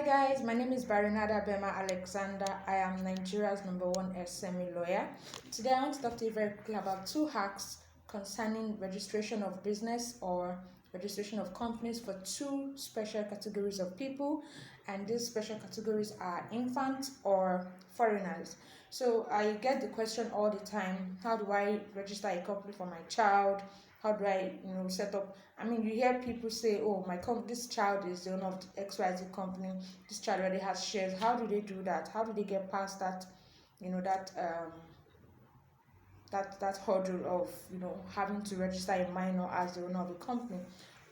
guys, my name is Barinada Bema Alexander. I am Nigeria's #1 SME lawyer. Today I want to talk to you very quickly about 2 hacks concerning registration of business or registration of companies for 2 special categories of people, and these special categories are infants or foreigners. So I get the question all the time, how do I register a company for my child? How do I set up? I mean, you hear people say, oh, this child is the owner of the XYZ company, this child already has shares. How do they do that? How do they get past that, that hurdle of having to register a minor as the owner of the company?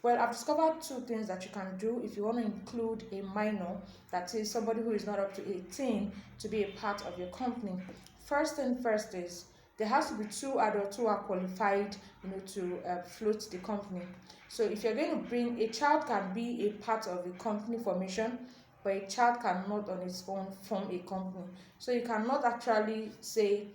Well, I've discovered 2 things that you can do if you want to include a minor, that is somebody who is not up to 18, to be a part of your company. First thing first is there has to be 2 adults who are qualified to float the company. So if you're going to bring a child, can be a part of the company formation, but a child cannot on its own form a company. So you cannot actually say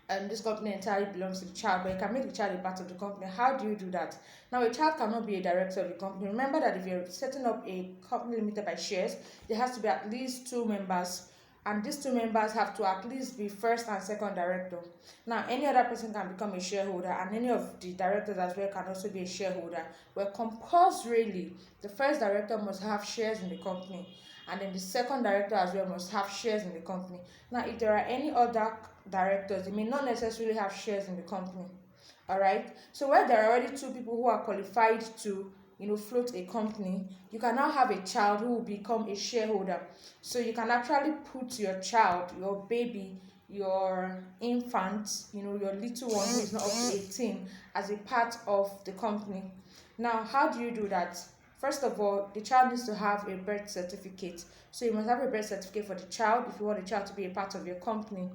this company entirely belongs to the child, but you can make the child a part of the company. How do you do that? Now, a child cannot be a director of the company. Remember that if you're setting up a company limited by shares, there has to be at least 2 members, and these 2 members have to at least be first and second director. Now, any other person can become a shareholder, and any of the directors as well can also be a shareholder. Well, compulsorily, the first director must have shares in the company, and then the second director as well must have shares in the company. Now, if there are any other directors, they may not necessarily have shares in the company. All right, so where there are already 2 people who are qualified to float a company, you can now have a child who will become a shareholder. So you can actually put your child, your baby, your infant, your little one who is not up to 18, as a part of the company. Now, how do you do that? First of all, the child needs to have a birth certificate. So you must have a birth certificate for the child if you want the child to be a part of your company.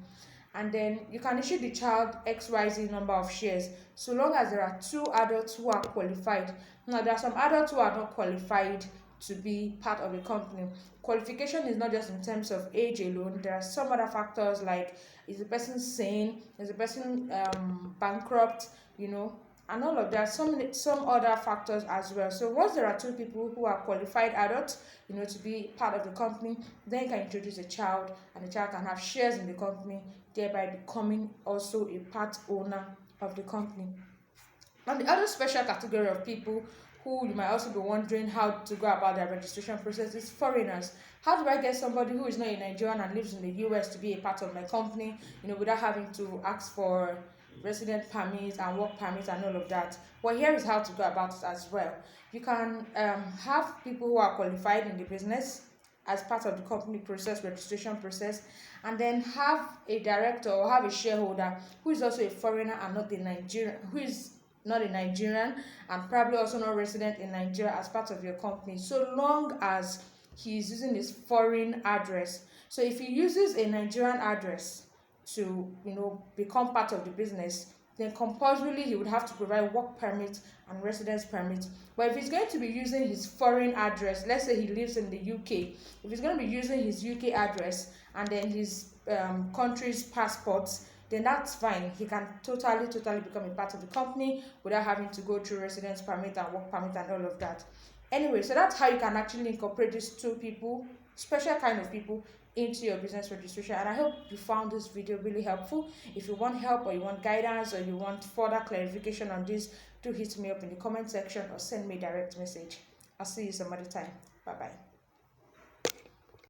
And then you can issue the child XYZ number of shares, so long as there are 2 adults who are qualified. Now, there are some adults who are not qualified to be part of a company. Qualification is not just in terms of age alone. There are some other factors, like, is the person sane, is the person bankrupt, and all of that. Some other factors as well. So once there are 2 people who are qualified adults to be part of the company, then you can introduce a child, and the child can have shares in the company, thereby becoming also a part owner of the company. And the other special category of people who you might also be wondering how to go about their registration process is foreigners. How do I get somebody who is not a Nigerian and lives in the US to be a part of my company, without having to ask for resident permits and work permits and all of that? Well, here is how to go about it as well. You can have people who are qualified in the business as part of the company process, registration process, and then have a director or have a shareholder who is also a foreigner and not a Nigerian, who is not a Nigerian and probably also not resident in Nigeria as part of your company, so long as he is using his foreign address. So if he uses a Nigerian address to become part of the business, then compulsorily he would have to provide work permit and residence permit. But if he's going to be using his foreign address, let's say he lives in the UK, if he's going to be using his UK address and then his country's passports, then that's fine. He can totally become a part of the company without having to go through residence permit and work permit and all of that. Anyway, so that's how you can actually incorporate these 2 people, special kind of people, into your business registration. And I hope you found this video really helpful. If you want help, or you want guidance, or you want further clarification on this, do hit me up in the comment section or send me a direct message. I'll see you some other time. Bye bye.